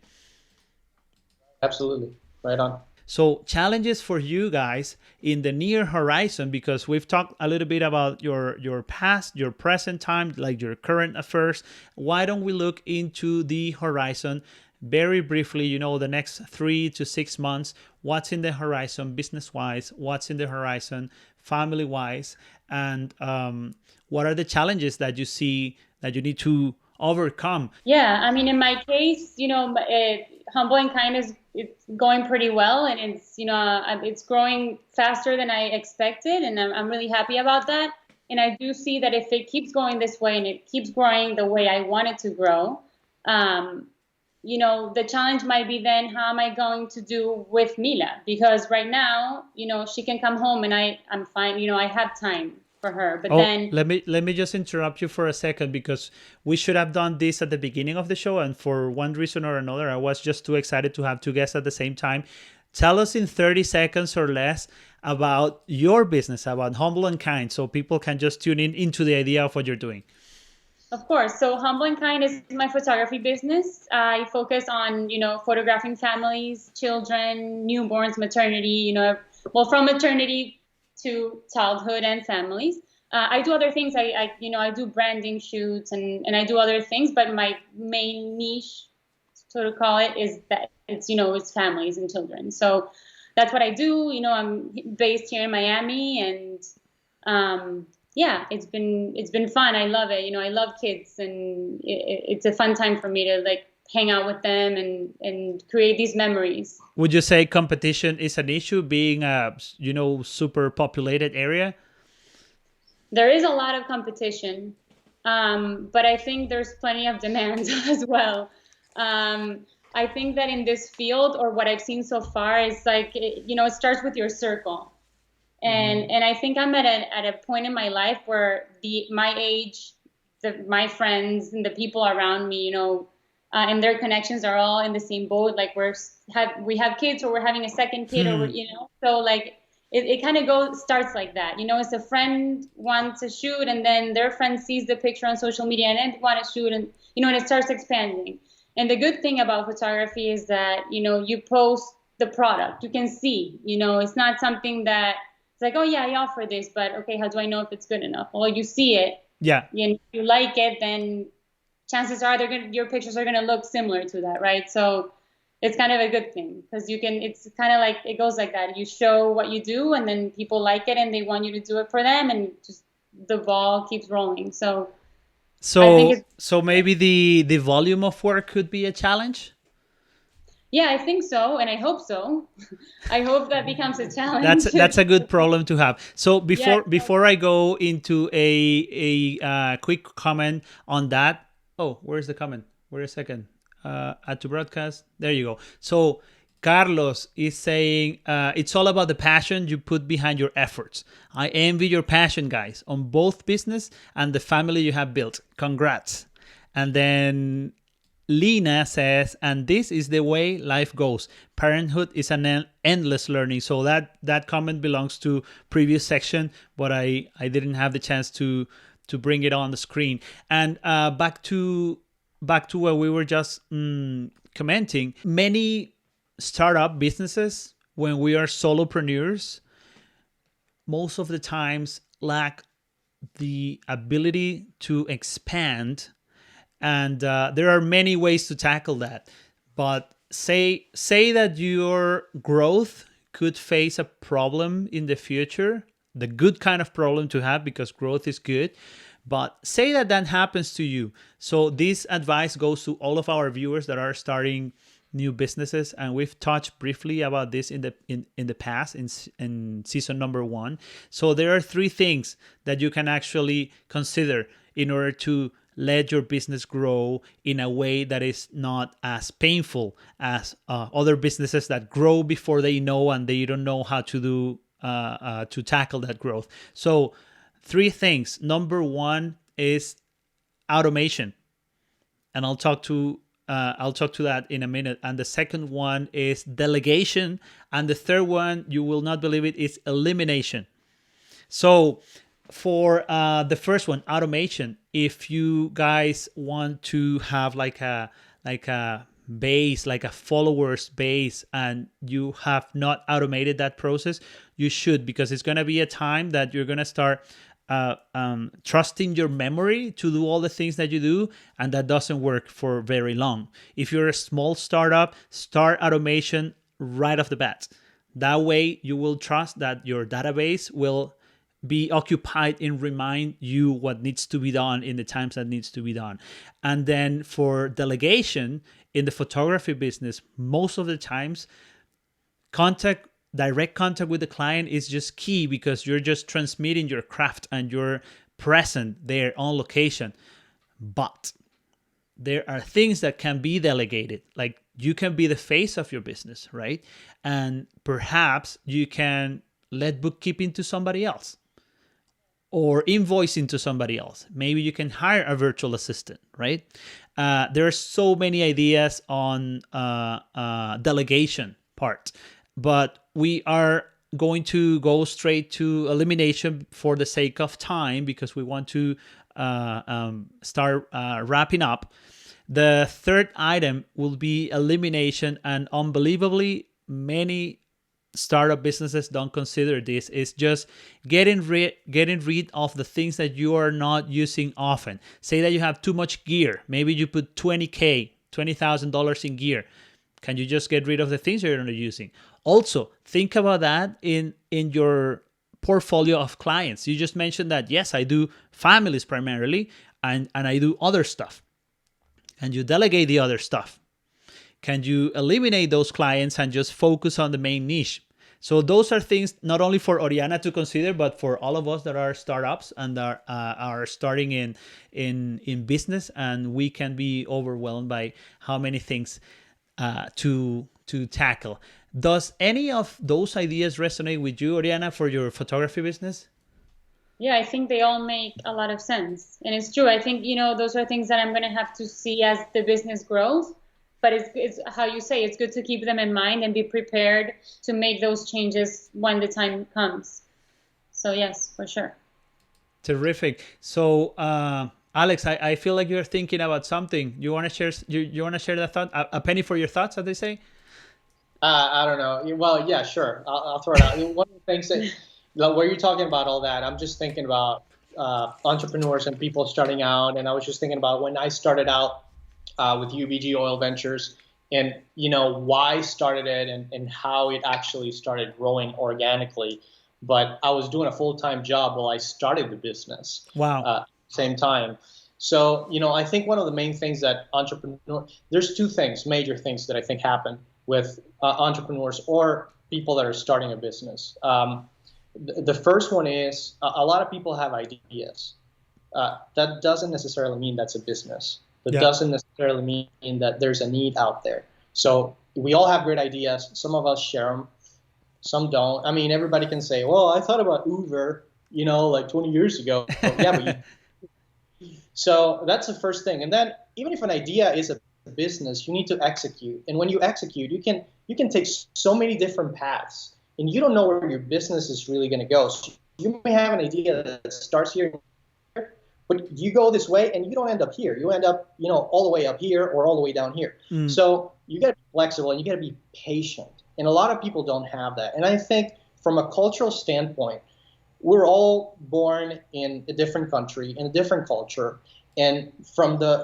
Absolutely. Right on. So challenges for you guys in the near horizon, because we've talked a little bit about your past, your present time, like your current affairs. Why don't we look into the horizon very briefly, the next 3 to 6 months, what's in the horizon business-wise, what's in the horizon family-wise, and what are the challenges that you see that you need to overcome? Yeah, I mean, in my case, Humble and Kind is it's going pretty well, and it's growing faster than I expected, and I'm really happy about that. And I do see that if it keeps going this way and it keeps growing the way I want it to grow, the challenge might be then how am I going to do with Mila? Because right now, she can come home and I'm fine. I have time for her. But then let me just interrupt you for a second, because we should have done this at the beginning of the show, and for one reason or another, I was just too excited to have two guests at the same time. Tell us in 30 seconds or less about your business, about Humble and Kind, so people can just tune in into the idea of what you're doing. Of course. So Humble and Kind is my photography business. I focus on, photographing families, children, newborns, maternity, from maternity to childhood and families. I do other things. I do branding shoots and I do other things, but my main niche, so to call it, is that it's families and children. So that's what I do. I'm based here in Miami, and yeah, it's been fun. I love it. I love kids, and it's a fun time for me to hang out with them and create these memories. Would you say competition is an issue, being a super populated area? There is a lot of competition, but I think there's plenty of demand as well. I think that in this field, or what I've seen so far, is it starts with your circle. And I think I'm at a point in my life where my age, my friends and the people around me, and their connections are all in the same boat. Like we have kids, or we're having a second kid, or so it kind of starts like that. It's a friend wants to shoot, and then their friend sees the picture on social media and then want to shoot, and and it starts expanding. And the good thing about photography is that you post the product, you can see. It's not something that it's like, oh yeah, I offer this, but okay, how do I know if it's good enough? Well, you see it. Yeah. And if you like it, then chances are your pictures are gonna look similar to that, right? So it's kind of a good thing, because it's kind of like it goes like that. You show what you do, and then people like it, and they want you to do it for them, and just the ball keeps rolling. So maybe the volume of work could be a challenge. Yeah, I think so, and I hope so. I hope that becomes a challenge. That's a good problem to have. So before I go into a quick comment on that. Oh, where's the comment? Wait a second. Add to broadcast. There you go. So Carlos is saying it's all about the passion you put behind your efforts. I envy your passion, guys, on both business and the family you have built. Congrats. And then Lena says, and this is the way life goes. Parenthood is an endless learning. So that comment belongs to previous section, but I didn't have the chance to bring it on the screen. And back to what we were just commenting. Many startup businesses, when we are solopreneurs, most of the times lack the ability to expand. And there are many ways to tackle that. But say that your growth could face a problem in the future, the good kind of problem to have, because growth is good. But say that happens to you. So this advice goes to all of our viewers that are starting new businesses, and we've touched briefly about this in the past in season number 1. So there are 3 things that you can actually consider in order to let your business grow in a way that is not as painful as other businesses that grow before they know, and they don't know how to do to tackle that growth. So 3 things. Number 1 is automation, and I'll talk to that in a minute. And the second one is delegation, and the third one, you will not believe it, is elimination. So for the first one, automation, if you guys want to have like a base, like a followers base, and you have not automated that process, you should, because it's going to be a time that you're going to start trusting your memory to do all the things that you do, and that doesn't work for very long. If you're a small startup, start automation right off the bat. That way you will trust that your database will be occupied and remind you what needs to be done in the times that needs to be done. And then for delegation in the photography business, most of the times direct contact with the client is just key, because you're just transmitting your craft and you're present there on location. But there are things that can be delegated. Like you can be the face of your business, right? And perhaps you can let bookkeeping to somebody else or invoicing to somebody else. Maybe you can hire a virtual assistant, right? There are so many ideas on delegation part, but we are going to go straight to elimination for the sake of time, because we want to start wrapping up. The third item will be elimination, and unbelievably many startup businesses don't consider this. It's just getting rid of the things that you are not using often. Say that you have too much gear. Maybe you put $20,000 in gear. Can you just get rid of the things you're not using? Also, think about that in your portfolio of clients. You just mentioned that, yes, I do families primarily, and I do other stuff. And you delegate the other stuff. Can you eliminate those clients and just focus on the main niche? So those are things not only for Oriana to consider, but for all of us that are startups and are starting in business, and we can be overwhelmed by how many things to tackle. Does any of those ideas resonate with you, Oriana, for your photography business? Yeah, I think they all make a lot of sense. And it's true. I think, those are things that I'm going to have to see as the business grows. But it's how you say, it's good to keep them in mind and be prepared to make those changes when the time comes. So yes, for sure. Terrific. So Alex, I feel like you're thinking about something. You want to share? You want to share that thought? A penny for your thoughts, as they say. I don't know. Well, yeah, sure. I'll throw it out. One of the things that, where you're talking about all that, I'm just thinking about entrepreneurs and people starting out, and I was just thinking about when I started out with UBG Oil Ventures, and why I started it and how it actually started growing organically. But I was doing a full-time job while I started the business. Wow. Same time. So I think one of the main things that there's two major things that I think happen with entrepreneurs or people that are starting a business. The first one is a lot of people have ideas. That doesn't necessarily mean that's a business. That doesn't necessarily mean that there's a need out there. So we all have great ideas. Some of us share them, some don't. I mean, everybody can say, well, I thought about Uber, like 20 years ago. Yeah, but so that's the first thing. And then even if an idea is a business, you need to execute. And when you execute, you can take so many different paths, and you don't know where your business is really going to go. So you may have an idea that starts here, but you go this way and you don't end up here. You end up, all the way up here or all the way down here. So you got to be flexible and you got to be patient. And a lot of people don't have that. And I think from a cultural standpoint, we're all born in a different country, in a different culture. And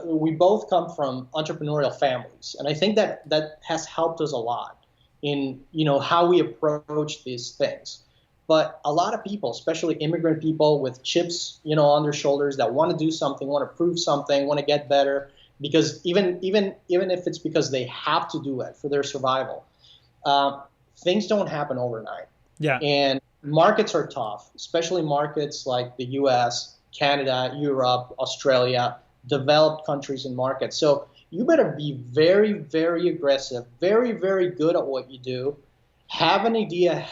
we both come from entrepreneurial families. And I think that has helped us a lot in, how we approach these things. But a lot of people, especially immigrant people with chips, on their shoulders, that want to do something, want to prove something, want to get better, because even if it's because they have to do it for their survival, things don't happen overnight. Yeah. And markets are tough, especially markets like the U.S., Canada, Europe, Australia, developed countries and markets. So you better be very, very aggressive, very, very good at what you do. Have an idea,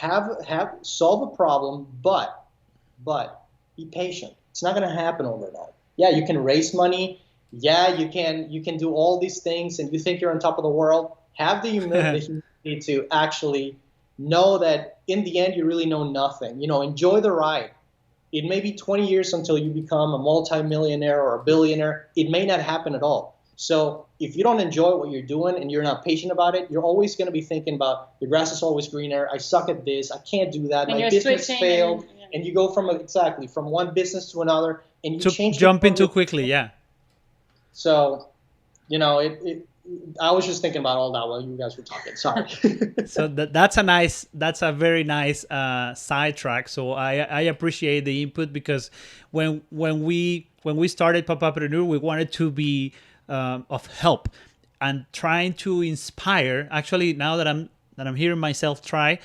solve a problem, but be patient. It's not going to happen overnight. Yeah, you can raise money. Yeah, you can do all these things, and you think you're on top of the world. Have the humility to actually know that in the end you really know nothing. Enjoy the ride. It may be 20 years until you become a multimillionaire or a billionaire. It may not happen at all. So if you don't enjoy what you're doing and you're not patient about it, you're always going to be thinking about the grass is always greener. I suck at this. I can't do that. And my business failed. And you go from one business to another, and you change. Jumping too quickly, yeah. So, I was just thinking about all that while you guys were talking. Sorry. So that's a very nice sidetrack. So I appreciate the input, because when we started Papapreneur, we wanted to be of help and trying to inspire. Actually, now that I'm hearing myself try,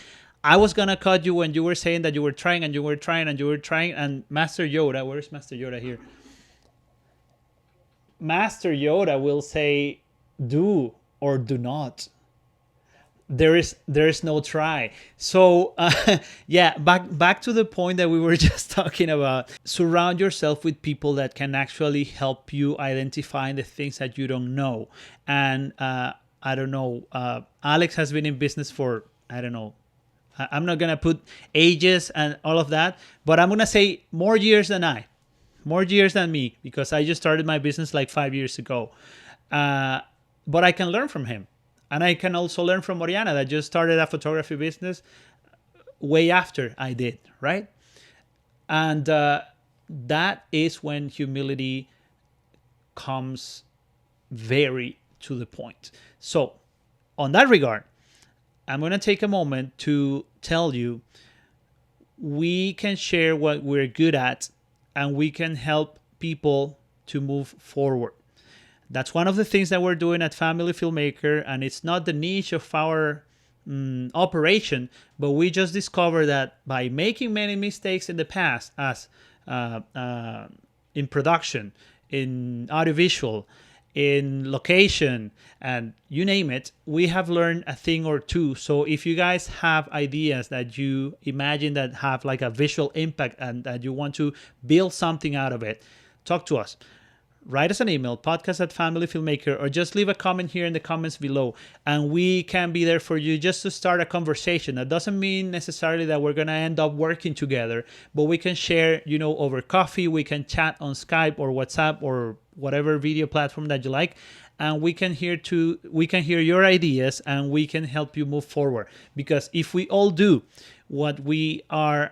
I was gonna cut you when you were saying that you were trying and you were trying and you were trying. And Master Yoda, where's Master Yoda here? Master Yoda will say, do or do not. There is no try. So yeah, back to the point that we were just talking about. Surround yourself with people that can actually help you identify the things that you don't know. And I don't know, Alex has been in business for, I don't know, I'm not gonna put ages and all of that, but I'm gonna say more years than me, because I just started my business like 5 years ago. But I can learn from him. And I can also learn from Oriana, that just started a photography business way after I did, right? And that is when humility comes very to the point. So on that regard, I'm going to take a moment to tell you, we can share what we're good at, and we can help people to move forward. That's one of the things that we're doing at Family Filmmaker, and it's not the niche of our operation, but we just discovered that by making many mistakes in the past, as in production, in audiovisual, in location, and you name it, we have learned a thing or two. So if you guys have ideas that you imagine that have like a visual impact and that you want to build something out of it, talk to us. Write us an email, podcast@familyfilmmaker, or just leave a comment here in the comments below, and we can be there for you just to start a conversation. That doesn't mean necessarily that we're going to end up working together, but we can share, over coffee. We can chat on Skype or WhatsApp or whatever video platform that you like, and we can hear your ideas, and we can help you move forward. Because if we all do what we are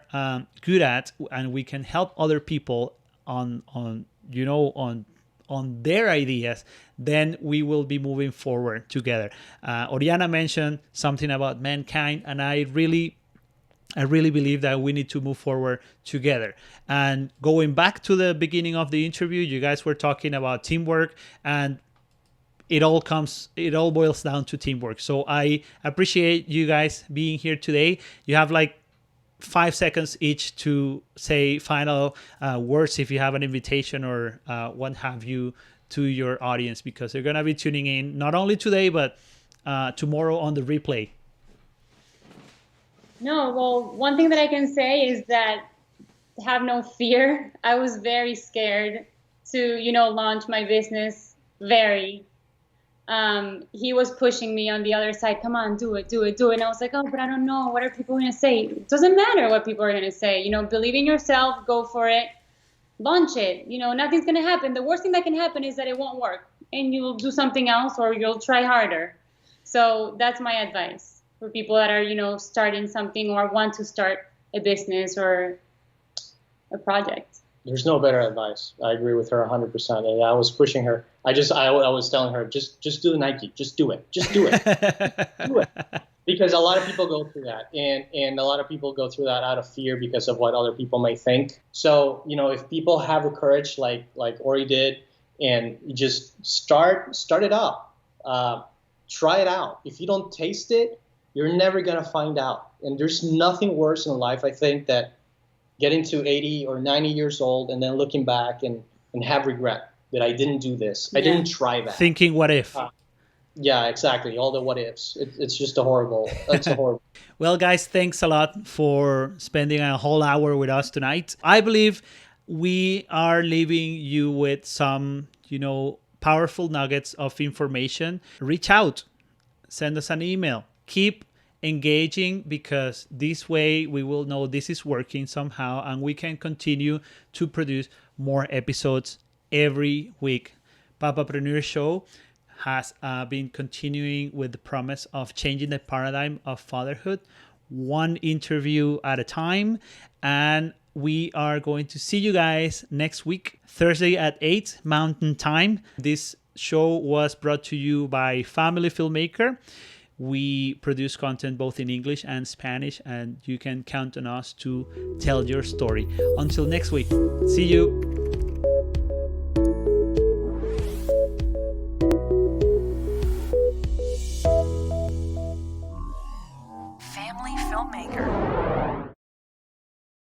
good at, and we can help other people on their ideas, then we will be moving forward together. Oriana mentioned something about mankind, and I really believe that we need to move forward together. And going back to the beginning of the interview, you guys were talking about teamwork, and it all boils down to teamwork. So I appreciate you guys being here today. You have like 5 seconds each to say final words, if you have an invitation or what have you, to your audience, because they're going to be tuning in not only today, but tomorrow on the replay. No, well, one thing that I can say is that have no fear. I was very scared to, launch my business. He was pushing me on the other side. Come on, do it. And I was like, oh, but I don't know. What are people going to say? It doesn't matter what people are going to say. Believe in yourself, go for it, launch it. Nothing's going to happen. The worst thing that can happen is that it won't work and you'll do something else, or you'll try harder. So that's my advice for people that are, starting something or want to start a business or a project. There's no better advice. I agree with her 100%. And I was pushing her. I was telling her, just do Nike. Just do it. Do it. Because a lot of people go through that. And a lot of people go through that out of fear because of what other people may think. So, if people have the courage like Ori did, and just start it up. Try it out. If you don't taste it, you're never going to find out. And there's nothing worse in life, I think, that getting to 80 or 90 years old and then looking back and have regret that I didn't do this. I didn't try that. Thinking what if. Yeah, exactly. All the what ifs. It's just a horrible. It's a horrible. Well, guys, thanks a lot for spending a whole hour with us tonight. I believe we are leaving you with some, powerful nuggets of information. Reach out. Send us an email. Keep engaging, because this way we will know this is working somehow, and we can continue to produce more episodes every week. Papapreneur Show has been continuing with the promise of changing the paradigm of fatherhood, one interview at a time. And we are going to see you guys next week, Thursday at 8 Mountain Time. This show was brought to you by Family Filmmaker. We produce content both in English and Spanish, and you can count on us to tell your story. Until next week, see you.